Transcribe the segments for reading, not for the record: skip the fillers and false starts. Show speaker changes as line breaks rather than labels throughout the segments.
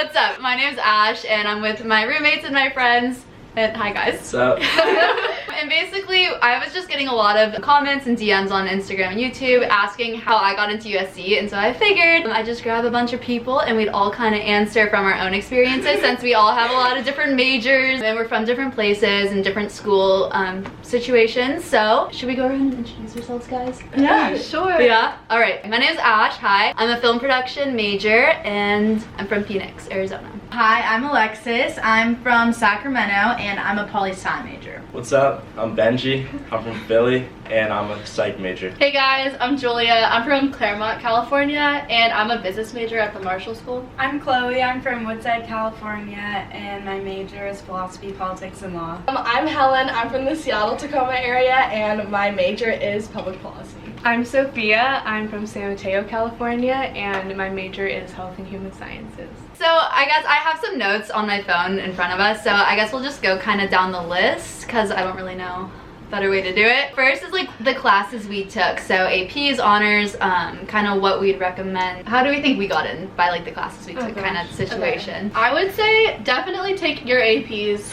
What's up? My name's Ash and I'm with my roommates and my friends. And hi guys.
What's up?
And basically, I was just getting a lot of comments and DMs on Instagram and YouTube asking how I got into USC, and so I figured I'd just grab a bunch of people and we'd all kind of answer from our own experiences since we all have a lot of different majors and we're from different places and different school situations. So, should we go ahead and introduce ourselves, guys?
Yeah, sure.
Yeah? Alright, my name is Ash. Hi. I'm a film production major and I'm from Phoenix, Arizona.
Hi, I'm Alexis. I'm from Sacramento and I'm a poli-sci major.
What's up? I'm Benji. I'm from Philly and I'm a psych major.
Hey guys, I'm Julia. I'm from Claremont, California, and I'm a business major at the Marshall School.
I'm Chloe. I'm from Woodside, California, and my major is philosophy, politics, and law.
I'm Helen. I'm from the Seattle-Tacoma area, and my major is public policy.
I'm Sophia. I'm from San Mateo, California, and my major is health and human sciences.
So I guess I have some notes on my phone in front of us, so I guess we'll just go kind of down the list because I don't really know a better way to do it. First is like the classes we took, so APs, honors, kind of what we'd recommend. How do we think we got in by like the classes we took kind of situation?
Okay. I would say definitely take your APs.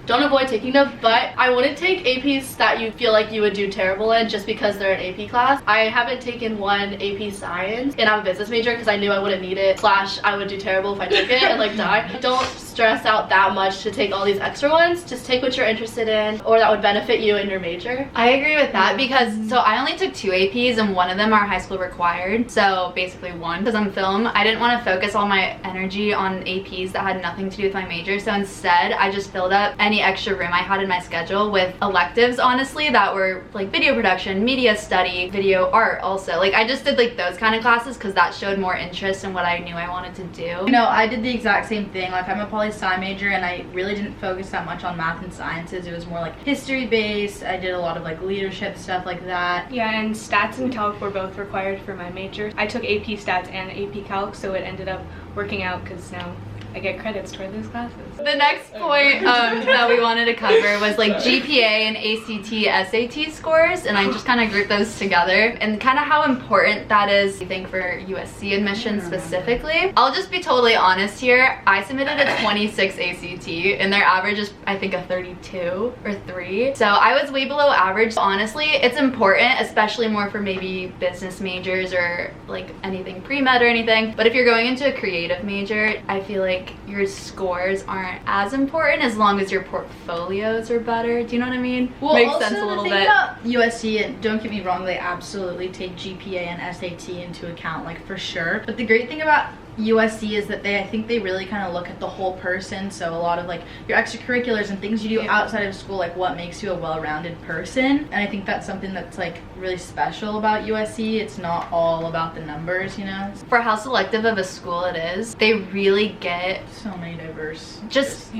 Don't avoid taking them, but I wouldn't take APs that you feel like you would do terrible in just because they're an AP class. I haven't taken one AP science and I'm a business major because I knew I wouldn't need it, / I would do terrible if I took it and like die. Don't stress out that much to take all these extra ones. Just take what you're interested in or that would benefit you in your major.
I agree with that because so I only took 2 APs and one of them are high school required, so basically one because I'm film. I didn't want to focus all my energy on APs that had nothing to do with my major, so instead I just filled up any extra room I had in my schedule with electives, honestly, that were like video production, media study, video art also. Like I just did like those kind of classes because that showed more interest in what I knew I wanted to do.
You know, I did the exact same thing. Like I'm a poli-sci major and I really didn't focus that much on math and sciences. It was more like history based. I did a lot of like leadership stuff like that.
Yeah, and stats and calc were both required for my major. I took AP stats and AP calc, so it ended up working out because now I get credits toward those classes.
The next point that we wanted to cover was like GPA and ACT, SAT scores, and I just kind of grouped those together and kind of how important that is, I think, for USC admissions specifically. I'll just be totally honest here. I submitted a 26 ACT and their average is, I think, a 32 or 3. So I was way below average. Honestly, it's important, especially more for maybe business majors or like anything pre-med or anything. But if you're going into a creative major, I feel like your scores aren't as important as long as your portfolios are better. Do you know what I mean?
Well,
makes
also,
sense a little
the
bit.
thing about USC, and don't get me wrong, they absolutely take GPA and SAT into account, like for sure. But the great thing about USC is that I think they really kind of look at the whole person. So a lot of like your extracurriculars and things you do outside of school, like what makes you a well-rounded person. And I think that's something that's like really special about USC. It's not all about the numbers, you know?
For how selective of a school it is, they really get
So many diverse.
just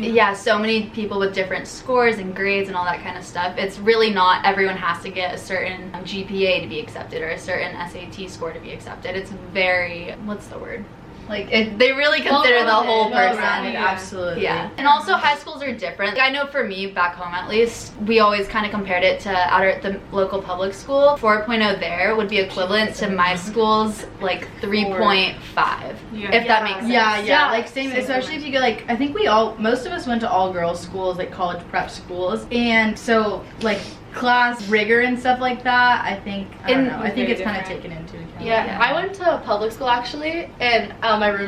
so many people with different scores and grades and all that kind of stuff. It's really not everyone has to get a certain GPA to be accepted or a certain SAT score to be accepted. It's very, what's the word? Like, they really consider the whole person.
Absolutely.
Yeah. And also, high schools are different. Like, I know for me, back home at least, we always kind of compared it to out at the local public school. 4.0 there would be equivalent to my school's, like, 3.5. If that makes sense.
Yeah. Like, same, especially if you go, like, I think most of us went to all-girls schools, like college prep schools. And so, like, class rigor and stuff like that, I think, I don't know, I think it's kind of taken into account.
Yeah, I went to public school actually, and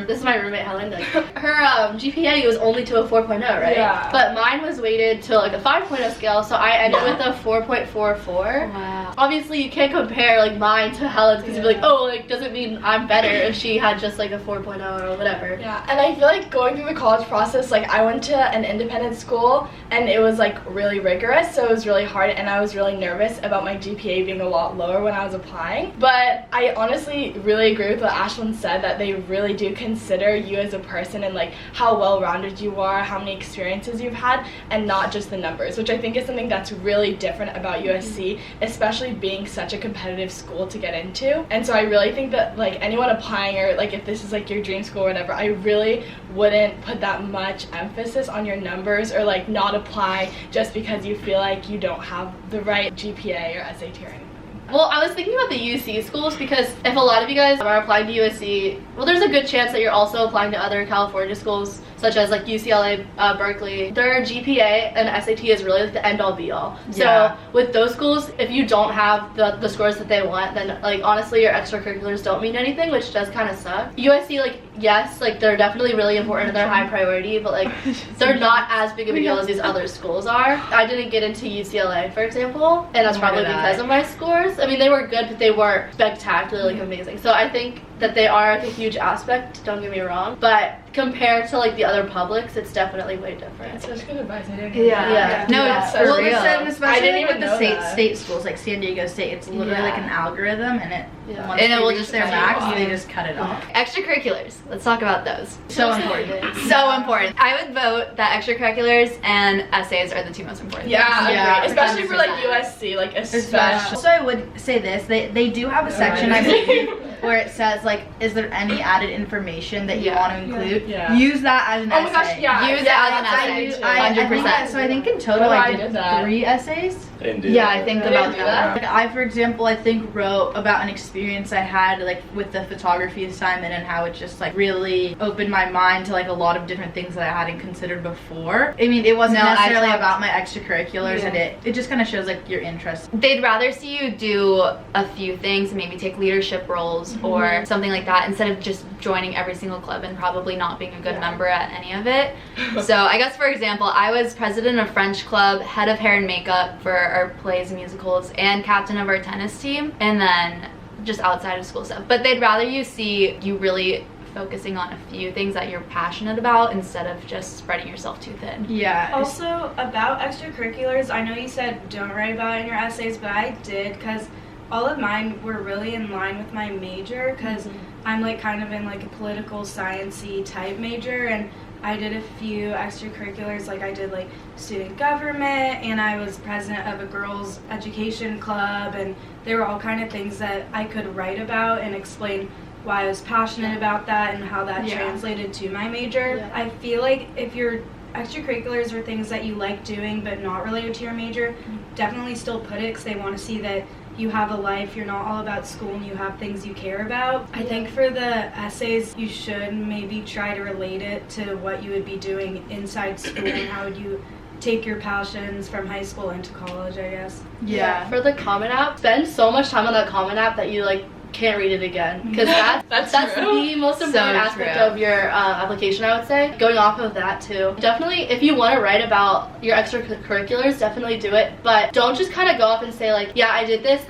this is my roommate Helen, like, her GPA was only to a 4.0, right?
Yeah.
But mine was weighted to like a 5.0 scale, so I ended with a 4.44.
Wow.
Obviously, you can't compare like mine to Helen's because you'd be like, oh, like doesn't mean I'm better if she had just like a 4.0 or whatever.
Yeah, and I feel like going through the college process, like I went to an independent school and it was like really rigorous, so it was really hard and I was really nervous about my GPA being a lot lower when I was applying. But I honestly really agree with what Ashlyn said, that they really do consider you as a person and like how well-rounded you are, how many experiences you've had, and not just the numbers, which I think is something that's really different about USC, especially being such a competitive school to get into. And so I really think that like anyone applying, or like if this is like your dream school or whatever, I really wouldn't put that much emphasis on your numbers or like not apply just because you feel like you don't have the right GPA or SAT or anything.
Well, I was thinking about the UC schools because if a lot of you guys are applying to USC, well, there's a good chance that you're also applying to other California schools, such as like UCLA, Berkeley. Their GPA and SAT is really like the end-all be-all.
Yeah.
So with those schools, if you don't have the scores that they want, then like honestly your extracurriculars don't mean anything, which does kind of suck. USC, like, yes, like they're definitely really important and they're high priority, but like they're not as big of a deal as these other schools are. I didn't get into UCLA, for example, and that's probably because of my scores. I mean, they were good, but they weren't spectacularly like amazing. So I think that they are like a huge aspect, don't get me wrong, but compared to like the other publics, it's definitely way different.
That's such good advice. I didn't
Yeah.
No,
Yeah.
it's for
Well,
real.
especially
I didn't
like,
even
with
know
the
that.
state schools, like San Diego State, it's literally like an algorithm, and it
Yeah.
once
And it
they
will
reach
just
their
cut you
max,
off.
they just cut it off.
Extracurriculars. Let's talk about those.
So important.
So important. I would vote that extracurriculars and essays are the two most important.
Yeah,
Yeah,
agreed. Especially for like
100%.
USC, like especially.
Also, I would say this: they do have a section, I believe, where it says like, is there any added information that you want to include?
Yeah.
Use that as an
Oh my
essay.
gosh, yeah.
Use it as an
I
essay.
do too.
I think
100%.
that- so I think in total
Oh,
I
I
did
did that.
3 essays.
I didn't do
Yeah,
that.
I think
They
about
didn't do
that.
Like I, for example, I think wrote about an experience I had like with the photography assignment and how it just like really opened my mind to like a lot of different things that I hadn't considered before. I mean, it wasn't
No, I
necessarily
talked-
about my extracurriculars, and it just kind of shows like your interest.
They'd rather see you do a few things, maybe take leadership roles or something like that, instead of just joining every single club and probably not being a good member at any of it. So I guess, for example, I was president of French club, head of hair and makeup for our plays and musicals, and captain of our tennis team, and then just outside of school stuff. But they'd rather you see you really focusing on a few things that you're passionate about instead of just spreading yourself too thin.
Yeah.
Also, about extracurriculars, I know you said don't write about it in your essays, but I did because all of mine were really in line with my major because I'm like kind of in like a political science-y type major, and I did a few extracurriculars, like I did like student government, and I was president of a girls education club, and they were all kind of things that I could write about and explain why I was passionate about that and how that translated to my major.
Yeah.
I feel like if your extracurriculars are things that you like doing but not related to your major, definitely still put it because they want to see that you have a life, you're not all about school, and you have things you care about. I think for the essays, you should maybe try to relate it to what you would be doing inside school and how would you take your passions from high school into college, I guess.
Yeah.
For the Common App, spend so much time on that Common App that you like can't read it again, because that's
true.
the most important aspect
true.
of your application, I would say. Going off of that too, definitely if you want to write about your extracurriculars, definitely do it, but don't just kind of go off and say like, yeah, I did this.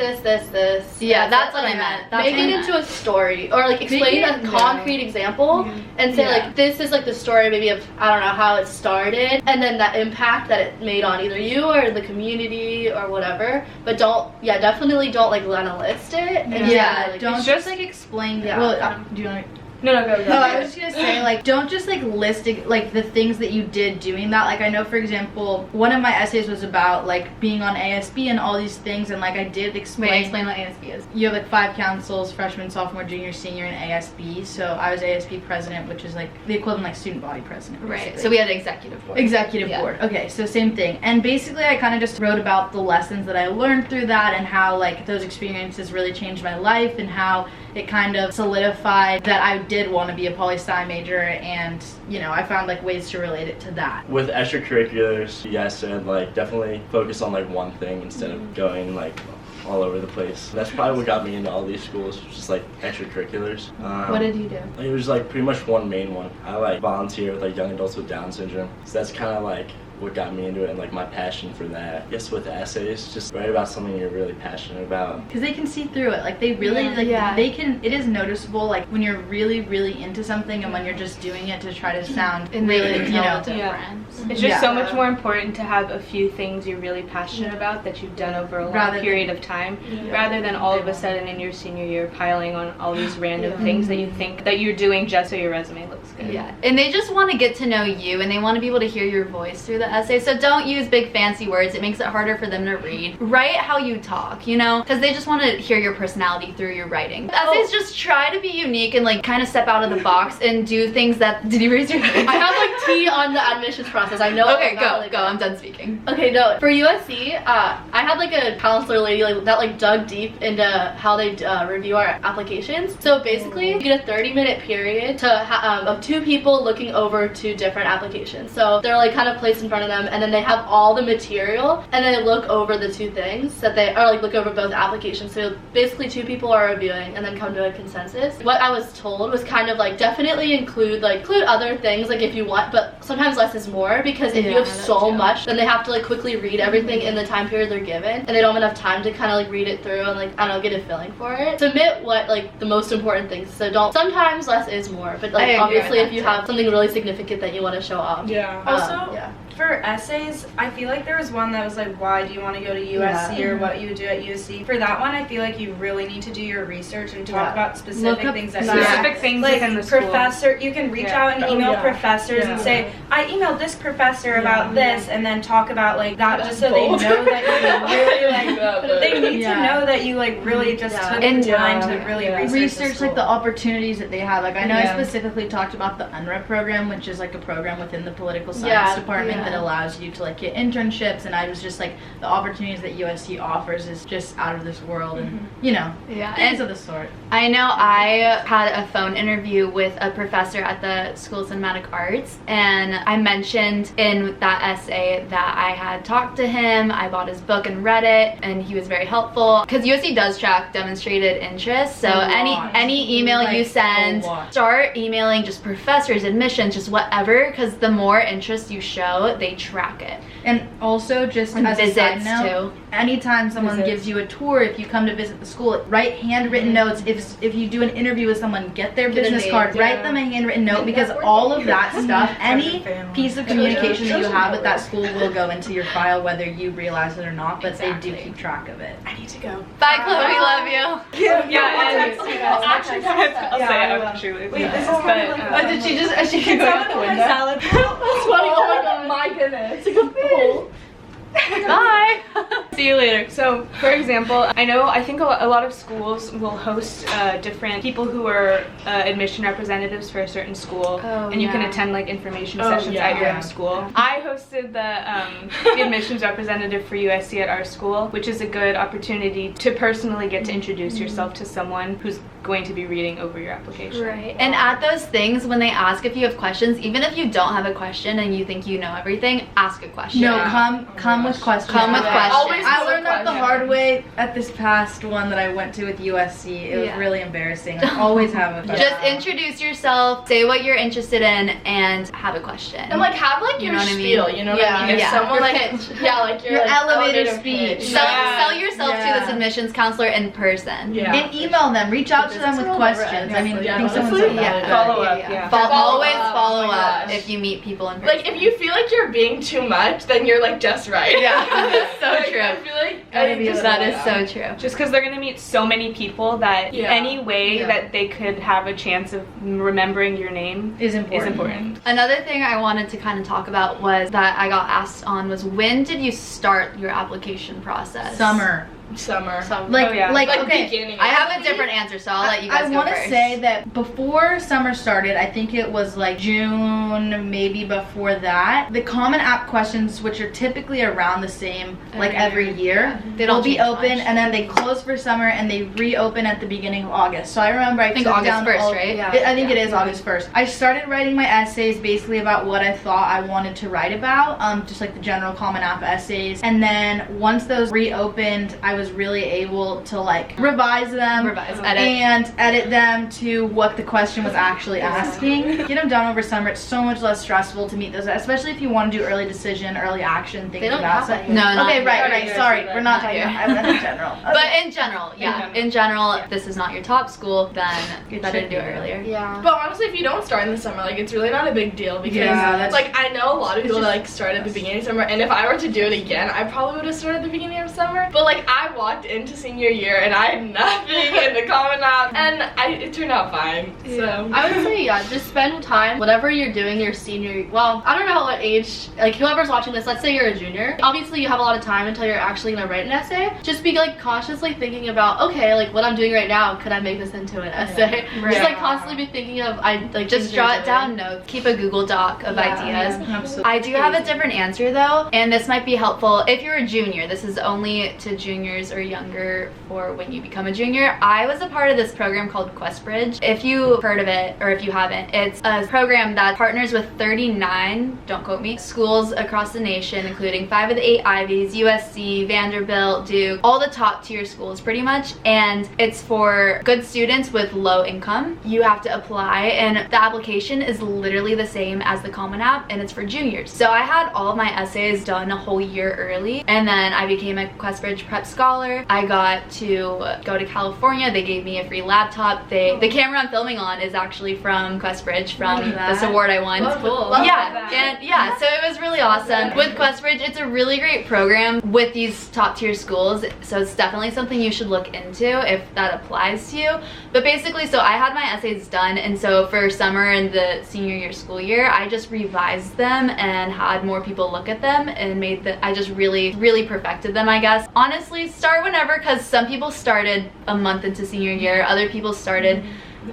Yeah, that's what I meant. That's
Make
what I
it
meant.
into a story, or like explain a concrete example and say like, this is like the story maybe of, I don't know, how it started, and then that impact that it made on either you or the community or whatever. But definitely don't like list it. And
Yeah,
like,
don't just like explain.
Yeah.
Well, do you want to?
No, go.
No, I was just gonna say, like, don't just like list like the things that you did doing that. Like, I know, for example, one of my essays was about like being on ASB and all these things, and like I did explain.
Explain what ASB is.
You have like 5 councils: freshman, sophomore, junior, senior, and ASB. So I was ASB president, which is like the equivalent like student body president.
Right.
basically.
So we had an executive board.
Executive
Yeah.
board. Okay, so same thing. And basically I kind of just wrote about the lessons that I learned through that and how like those experiences really changed my life and how it kind of solidified that I did want to be a poli-sci major, and you know, I found like ways to relate it to that.
With extracurriculars, you guys said like definitely focus on like one thing instead of going like all over the place. That's probably what got me into all these schools, just like extracurriculars.
What did you do?
It was like pretty much one main one. I like volunteer with like young adults with Down syndrome, so that's kind of like what got me into it and like my passion for that. I guess with essays, just write about something you're really passionate about.
Because they can see through it. Like they really they can, it is noticeable like when you're really into something and when you're just doing it to try to sound
And they
really,
can
you
tell
know.
the
Yeah.
difference.
It's just
Yeah.
so much more important to have a few things you're really passionate about that you've done over a long
Rather than-
period of time, rather than all of a sudden in your senior year piling on all these random things that you think that you're doing just so your resume looks good.
Yeah, and they just want to get to know you, and they want to be able to hear your voice through the essay. So don't use big fancy words. It makes it harder for them to read. Write how you talk, you know, because they just want to hear your personality through your writing. Essays just try to be unique and like kind of step out of the box and do things that, did you raise your hand?
I have like tea on the admissions process. I know.
Okay, go, I'm done speaking.
Okay, no, for USC, I had like a counselor lady that like dug deep into how they review our applications. So basically, you get a 30-minute period to of 2 people looking over 2 different applications. So they're like kind of placed in front of them, and then they have all the material, and they look over the 2 things that they are like look over both applications. So basically 2 people are reviewing and then come to a consensus. What I was told was kind of like definitely include other things like if you want, but sometimes less is more, because if you have so much, then they have to like quickly read everything in the time period they're given, and they don't have enough time to kind of like read it through and like, I don't know, get a feeling for it. Submit what like the most important things. So don't, sometimes less is more, but like obviously if you have something really significant that you want to show off.
Yeah. Also, for essays, I feel like there was one that was like, why do you want to go to USC or what you would do at USC. For that one, I feel like you really need to do your research and talk about specific things that
specific things
like
within the school.
Professor, you can reach out and email professors and say, I emailed this professor about this, and then talk about like that, just so they know that you really like, they need to know that you like really just took the time to really research
like the opportunities that they have. Like I know I specifically talked about the UNREP program, which is like a program within the political science department that allows you to like get internships, and I was just like, the opportunities that USC offers is just out of this world, and you know, things of the sort.
I know I had a phone interview with a professor at the School of Cinematic Arts, and I mentioned in that essay that I had talked to him, I bought his book and read it, and he was very helpful, because USC does track demonstrated interest. So any email you send, start emailing just professors, admissions, just whatever, because the more interest you show, they track it.
And also, just as a side note, anytime someone gives you a tour, if you come to visit the school, write handwritten notes. If you do an interview with someone, get their business card, write them a handwritten note, because all of that stuff, any piece of communication that you have with that school will go into your file, whether you realize it or not, but they do keep track of it.
I need to go.
Bye, Chloe, love you.
Actually, I'll say it actually.
Wait, this is
Did she just, she can go out the window?
Salad.
That's funny. Oh my god, my goodness. It's like a hole.
Bye. See you later.
So, for example, I think a lot of schools will host different people who are admission representatives for a certain school, and you can attend like information sessions at your own school. I hosted the admissions representative for USC at our school, which is a good opportunity to personally get to introduce yourself to someone who's going to be reading over your application.
Right. And at those things, when they ask if you have questions, even if you don't have a question and you think you know everything, ask a question.
No, come with questions.
Come with questions.
Always
I learned that the hard way at this past one that I went to with USC. It was really embarrassing. I always have a question.
Just introduce yourself, say what you're interested in, and have a question.
And like have like your spiel, you know what I mean? If someone like
your
like,
elevator speech.
Sell yourself to this admissions counselor in person.
And email them. Reach out to them with questions. I mean, I think someone said that.
Follow up.
Always follow up if you meet people in person.
Like if you feel like you're being too much, then you're like just right.
So true.
I feel like
that is so true.
Just because they're going to meet so many people that any way that they could have a chance of remembering your name is important.
Another thing I wanted to kind of talk about was that I got asked on was, when did you start your application process?
Summer.
Like okay,
beginning.
I have a different answer, so I'll let you guys go
want
first.
to say that before summer started, I think it was like June, maybe before that, the Common App questions, which are typically around the same like every year,
they don't
be open
much.
And then they close for summer and they reopen at the beginning of August. So I remember I took
August
down
1st, right?
I think it is August 1st. I started writing my essays basically about what I thought I wanted to write about, just like the general Common App essays. And then once those reopened, I was really able to like revise them, and edit them to what the question was actually asking. Get them done over summer. It's so much less stressful to meet those, especially if you want to do early decision, early action, things like that.
No,
okay, right. Sorry, we're not talking about in general. Okay.
But in general, if this is not your top school, then you better do it earlier.
But honestly, if you don't start in the summer, like it's really not a big deal, because like I know a lot of people that like start at the beginning of summer, and if I were to do it again, I probably would have started at the beginning of summer. But like I I walked into senior year and I had nothing in the Common App, and it turned out fine. So
I would say, yeah, just spend time, whatever you're doing your senior, well, I don't know what age, like whoever's watching this, let's say you're a junior. Obviously you have a lot of time until you're actually gonna write an essay. Just be like consciously thinking about, okay, like what I'm doing right now, could I make this into an essay?
Right.
Just like constantly be thinking of,
just jot down notes, keep a Google Doc of ideas.
Absolutely.
I do have a different answer though, and this might be helpful if you're a junior. This is only to juniors or younger for when you become a junior. I was a part of this program called QuestBridge. If you've heard of it or if you haven't, it's a program that partners with 39, don't quote me, schools across the nation, including 5 of the 8 Ivies, USC, Vanderbilt, Duke, all the top tier schools pretty much, and it's for good students with low income. You have to apply, and the application is literally the same as the Common App, and it's for juniors. So I had all of my essays done a whole year early, and then I became a QuestBridge Prep Scholar. I got to go to California. They gave me a free laptop. The camera I'm filming on is actually from QuestBridge, from this award I won.
That's cool.
Yeah, so it was really awesome. With QuestBridge, it's a really great program with these top tier schools, so it's definitely something you should look into if that applies to you. But basically, so I had my essays done, and so for summer and the senior year school year, I just revised them and had more people look at them and I just really perfected them, I guess. Honestly, start whenever, because some people started a month into senior year, other people started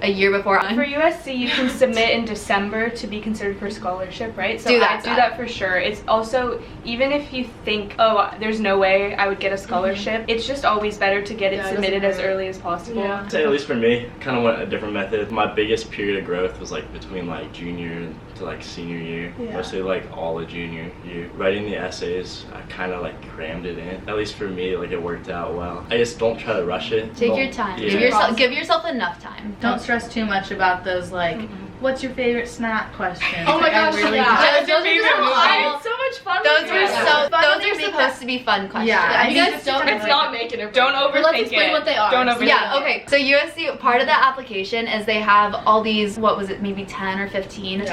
a year before.
For USC, you can submit in December to be considered for scholarship, right? So
do
I do that for sure. It's also, even if you think, oh, there's no way I would get a scholarship, it's just always better to get it submitted as early as possible.
I'd say at least for me, kind of went a different method. My biggest period of growth was like between like junior to like senior year, mostly like all of junior year. Writing the essays, I kind of like crammed it in. At least for me, like it worked out well. I just don't try to rush it.
Take your time. Give yourself enough time.
Don't stress too much about those like what's your favorite snack questions.
Oh my gosh,
Those are
so much fun.
Those are supposed to be fun questions.
Yeah,
you guys don't.
It's not making it.
Don't overthink
Let's explain what they are.
Don't overthink
Yeah, okay. So USC, part of the application is they have all these, what was it, maybe 10 or 15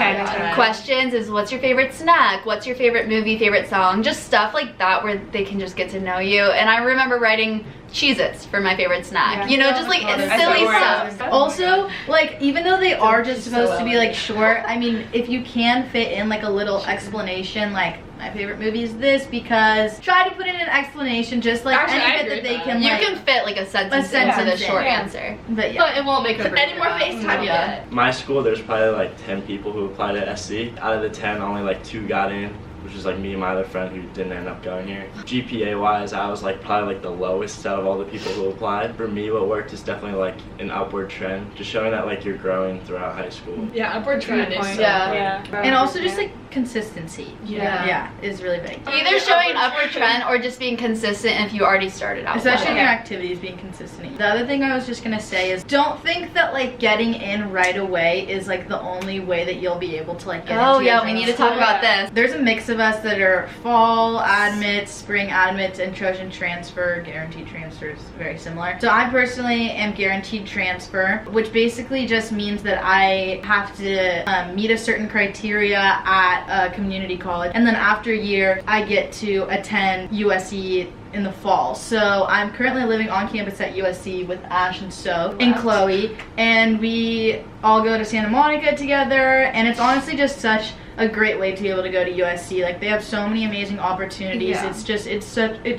questions. Is what's your favorite snack? What's your favorite movie, favorite song? Just stuff like that where they can just get to know you. And I remember writing Cheez-Its for my favorite snack. You know, just like silly stuff.
Also, like, even though they are just supposed to be like short, I mean, if you can fit in like a little explanation, like my favorite movie is this, because try to put in an explanation, just like any bit that they can.
You
like,
can fit like a sentence into the short answer.
But
But it won't make a
Any more FaceTime yet?
My school, there's probably like 10 people who applied to SC. Out of the 10, only like 2 got in, which is like me and my other friend who didn't end up going here. GPA wise, I was like probably like the lowest out of all the people who applied. For me, what worked is definitely like an upward trend, just showing that like you're growing throughout high school.
Yeah, upward trend is so
and also just like consistency. Yeah, is really big.
Either showing an upward trend or just being consistent if you already started out.
Especially in your activities, being consistent. The other thing I was just gonna say is don't think that like getting in right away is like the only way that you'll be able to like get into your
we need to talk about this.
There's a mix of us that are fall admits, spring admits, and Trojan transfer. Guaranteed transfer is very similar. So I personally am guaranteed transfer, which basically just means that I have to meet a certain criteria at a community college, and then after a year I get to attend USC in the fall. So I'm currently living on campus at USC with Ash and Soph and Chloe, and we all go to Santa Monica together, and it's honestly just such a great way to be able to go to USC. Like, they have so many amazing opportunities. It's just it's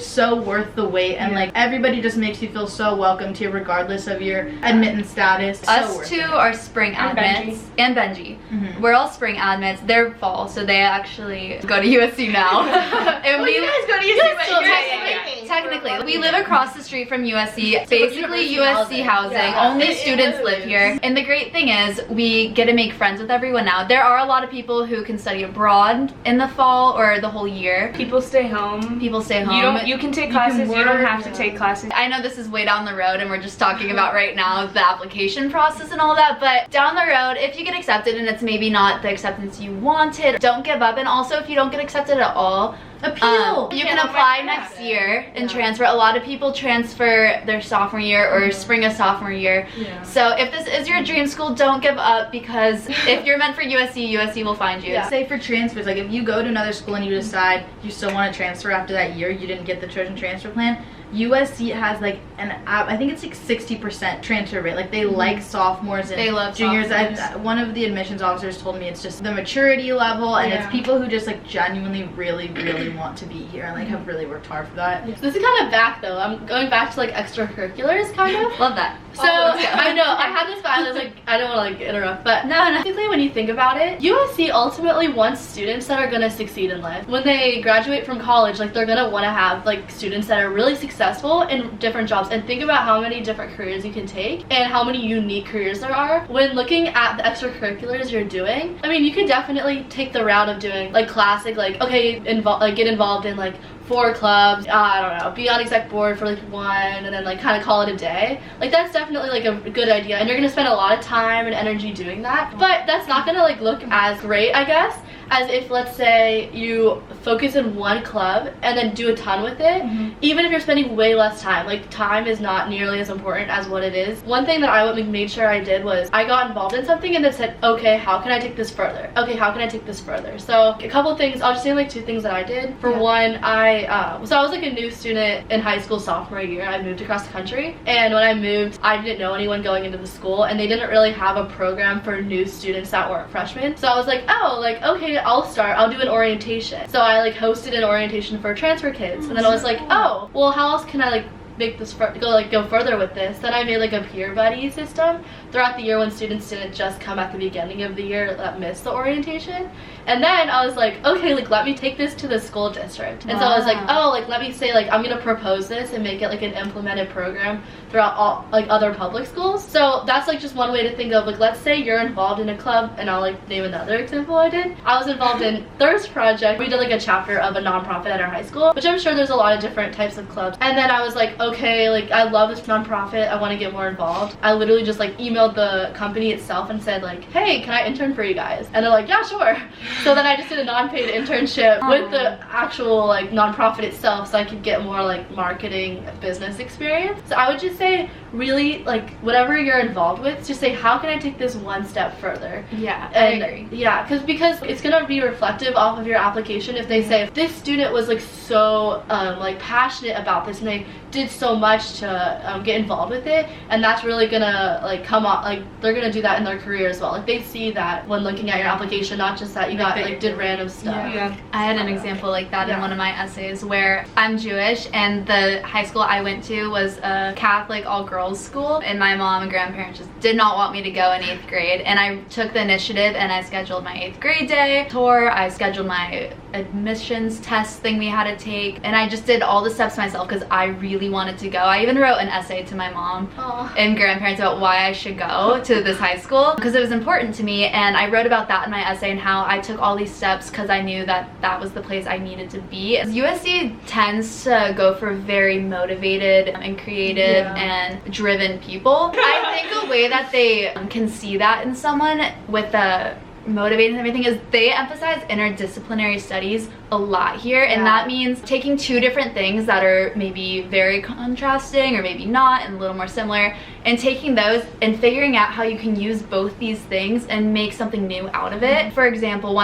so worth the wait, and like everybody just makes you feel so welcomed here regardless of your admittance status.
Us two are spring admits, and Benji. We're all spring admits. They're fall, so they actually go to USC now. And
you guys go to USC, but you're
technically, we live across the street from USC. Basically, USC housing. Only students live here. And the great thing is, we get to make friends with everyone now. There are a lot of people who can study abroad in the fall or the whole year.
People stay home. You can take classes. You don't have to take classes.
I know this is way down the road, and we're just talking about right now the application process and all that, but down the road, if you get accepted and it's maybe not the acceptance you wanted, don't give up. And also, if you don't get accepted at all,
appeal.
You can apply next year and transfer. A lot of people transfer their sophomore year or spring of sophomore year. So if this is your dream school, don't give up, because if you're meant for USC, USC will find you.
Say for transfers, like if you go to another school and you decide you still want to transfer after that year, you didn't get the Trojan transfer plan, USC has like I think it's like 60% transfer rate. Like they like sophomores and
They love
juniors.
sophomores.
One of the admissions officers told me it's just the maturity level, and it's people who just like genuinely really want to be here and like have really worked hard for that.
This is kind of back though. I'm going back to like extracurriculars kind of.
Love that.
So I know I had this, but I was like, I don't want to like interrupt, but
No.
basically when you think about it, USC ultimately wants students that are gonna succeed in life. When they graduate from college, like they're gonna want to have like students that are really successful in different jobs. And think about how many different careers you can take and how many unique careers there are. When looking at the extracurriculars you're doing, I mean, you could definitely take the route of doing like classic, like okay, get involved in like 4 clubs, I don't know, be on exec board for like 1 and then like kind of call it a day. Like that's definitely like a good idea, and you're gonna spend a lot of time and energy doing that, but that's not gonna like look as great, I guess, as if let's say you focus in one club and then do a ton with it. Even if you're spending way less time, like time is not nearly as important as what it is. One thing that I made sure I did was I got involved in something and then said, okay, how can I take this further? Okay, how can I take this further? So a couple things, I'll just say like 2 things that I did. For one, so I was like a new student in high school sophomore year. I moved across the country, and when I moved, I didn't know anyone going into the school, and they didn't really have a program for new students that weren't freshmen. So I was like, oh, like okay, I'll do an orientation. So I like hosted an orientation for transfer kids, and then I was like, oh, well, how else can I like make this go further with this? Then I made like a peer buddy system throughout the year when students didn't just come at the beginning of the year that missed the orientation. And then I was like, okay, like let me take this to the school district. And so I was like, oh, like let me say like I'm gonna propose this and make it like an implemented program throughout all like other public schools. So that's like just one way to think of, like, let's say you're involved in a club, and I'll like name another example I did. I was involved in Thirst Project. We did like a chapter of a nonprofit at our high school, which I'm sure there's a lot of different types of clubs. And then I was like, okay, like I love this nonprofit, I want to get more involved. I literally just like emailed the company itself and said like, hey, can I intern for you guys? And they're like, yeah, sure. So then I just did a non-paid internship with the actual like nonprofit itself, so I could get more like marketing business experience. So I would just say really like whatever you're involved with, just say how can I take this one step further.
Yeah,
and
I agree.
Yeah, because it's gonna be reflective off of your application if they say if this student was like so like passionate about this and they did so much to get involved with it, and that's really gonna like come up, like they're gonna do that in their career as well. Like they see that when looking at your application, not just that you got like did random stuff.
Yeah.
I had an example like that in one of my essays where I'm Jewish, and the high school I went to was a Catholic all-girls school, and my mom and grandparents just did not want me to go in 8th grade, and I took the initiative and I scheduled my 8th grade day tour. I scheduled my admissions test thing we had to take, and I just did all the steps myself because I really wanted to go. I even wrote an essay to my mom and grandparents about why I should go to this high school because it was important to me, and I wrote about that in my essay and how I took all these steps because I knew that that was the place I needed to be. USC tends to go for very motivated and creative and driven people. I think a way that they can see that in someone with the motivating and everything is they emphasize interdisciplinary studies a lot here, and that means taking 2 different things that are maybe very contrasting or maybe not and a little more similar, and taking those and figuring out how you can use both these things and make something new out of it. For example,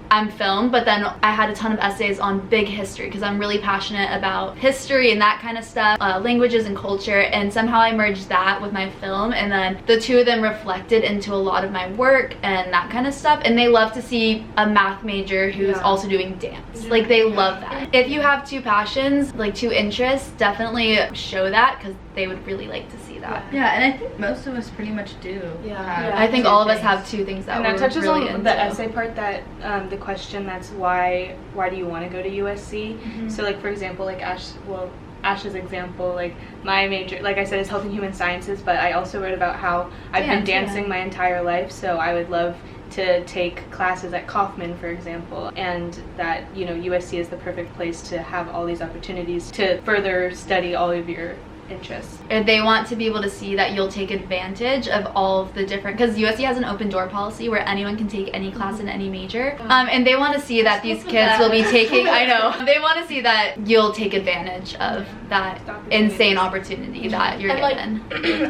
I'm film, but then I had a ton of essays on big history because I'm really passionate about history and that kind of stuff, languages and culture, and somehow I merged that with my film, and then the 2 of them reflected into a lot of my work and that kind of stuff, and they love to see a math major who's also doing dance. Like they love that. If you have 2 passions, like 2 interests, definitely show that because they would really like to see that.
Yeah, and I think most of us pretty much do.
I think all of us have 2 things that
and
we're
that touches
really
on
into.
the essay part, that the question that's why do you want to go to USC? So like for example, like Ash's example, like my major, like I said, is health and human sciences, but I also wrote about how I've been dancing my entire life, so I would love to take classes at Kaufman, for example, and that, you know, USC is the perfect place to have all these opportunities to further study all of your interests.
They want to be able to see that you'll take advantage of all of the different, because USC has an open door policy where anyone can take any class in any major, and they want to see that these kids will be taking, I know, they want to see that you'll take advantage of that insane opportunity that you're given.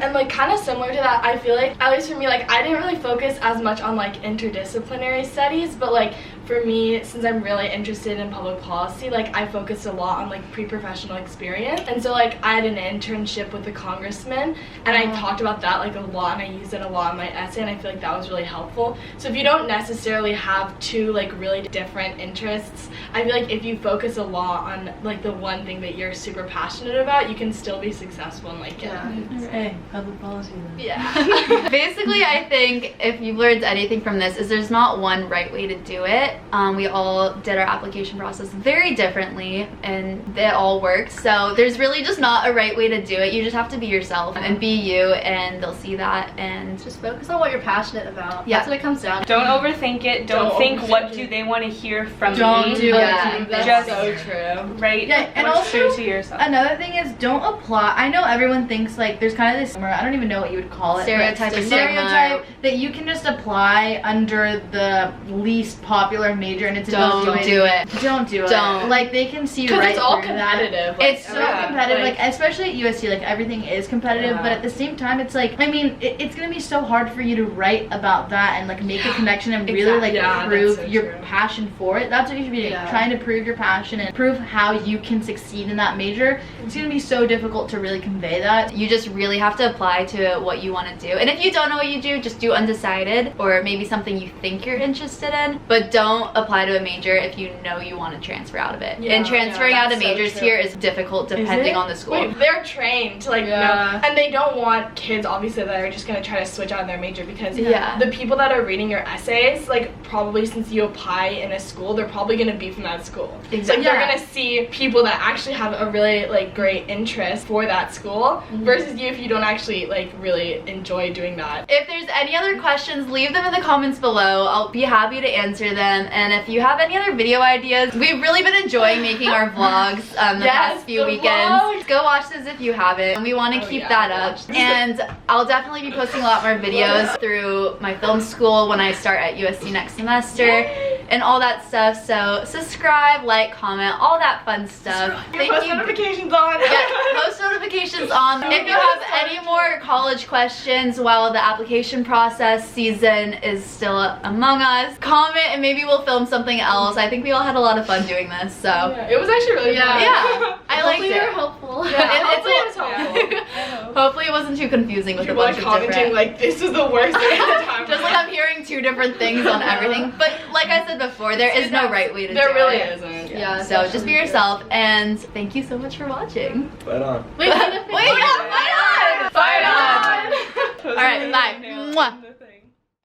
And like kind of similar to that, I feel like, at least for me, like I didn't really focus as much on like interdisciplinary studies, but like for me, since I'm really interested in public policy, like I focused a lot on like pre-professional experience. And so like I had an internship with a congressman, and I talked about that like a lot, and I used it a lot in my essay, and I feel like that was really helpful. So if you don't necessarily have two like really different interests, I feel like if you focus a lot on like the one thing that you're super passionate about, you can still be successful and like
Hey, public policy then.
yeah.
Basically, I think if you've learned anything from this is there's not one right way to do it. We all did our application process very differently, and it all works. So there's really just not a right way to do it. You just have to be yourself and be you, and they'll see that. And
Just focus on what you're passionate about.
Yeah.
That's what it comes down to.
Don't overthink it. Don't think
overthink
what
it.
do they want to hear from
Don't
me.
do
Yeah.
it.
That's
Just
so true.
Right?
Yeah, and
what's
also
true to yourself.
Another thing is, don't apply. I know everyone thinks like there's kind of this, I don't even know what you would call it,
Stereotype
but
or
stereotype
stigma.
that you can just apply under the least popular major, and it's
Don't do it.
Don't do it.
Don't.
Like they can see
Because
right
it's all
through that.
competitive. Like,
It's so competitive, like especially at USC, like everything is competitive,
Yeah.
but at the same time, it's like, I mean, it's gonna be so hard for you to write about that and like make a connection and really like
Yeah,
prove
that's so
your
true.
passion for it. That's what you should be doing,
Yeah.
trying to prove your passion and prove how you can succeed in that major. It's gonna be so difficult to really convey that.
you just really have to apply to what you want to do. And if you don't know what you do, just do undecided, or maybe something you think you're interested in, but don't apply to a major if you know you want to transfer out of it.
Yeah,
and transferring
yeah,
out of
that's so
majors
true.
here is difficult depending
it?
on the school.
Wait, they're trained to like
Yeah.
know, and they don't want kids obviously that are just gonna try to switch out of their major, because
Yeah.
the people that are reading your essays, like probably since you apply in a school, they're probably gonna be from that school.
Exactly.
So they're
Yeah.
gonna see people that actually have a really like great interest for that school versus you if you don't actually like really enjoy doing that.
If there's any other questions, leave them in the comments below. I'll be happy to answer them. And if you have any other video ideas, we've really been enjoying making our vlogs the
Yes,
past few
the
weekends.
vlogs.
Go watch those if you haven't. And we want to keep
yeah,
that
I'll
up.
watch those.
And I'll definitely be posting a lot more videos through my film school when I start at USC next semester and all that stuff. So subscribe, like, comment, all that fun stuff. Thank
Post
you.
notifications on.
Yeah, post notifications on. If you have any more college questions while the application process season is still among us, comment and maybe we'll film something else. I think we all had a lot of fun doing this, so.
Yeah, it was actually really fun.
Yeah, I liked
Hopefully we were
it.
helpful.
Yeah,
And
hopefully it
it's
was helpful.
Hopefully it wasn't too confusing with
People
a
are
bunch of
commenting
different.
like this is the worst thing at the time.
Just like I'm hearing two different things on everything. But like I said before, there is no right way to do it.
There really isn't.
Yeah.
So just be yourself, and thank you so much for watching.
Right on.
Wait,
Wait, yeah, fight on!
Fight on!
All right, bye. Mwah.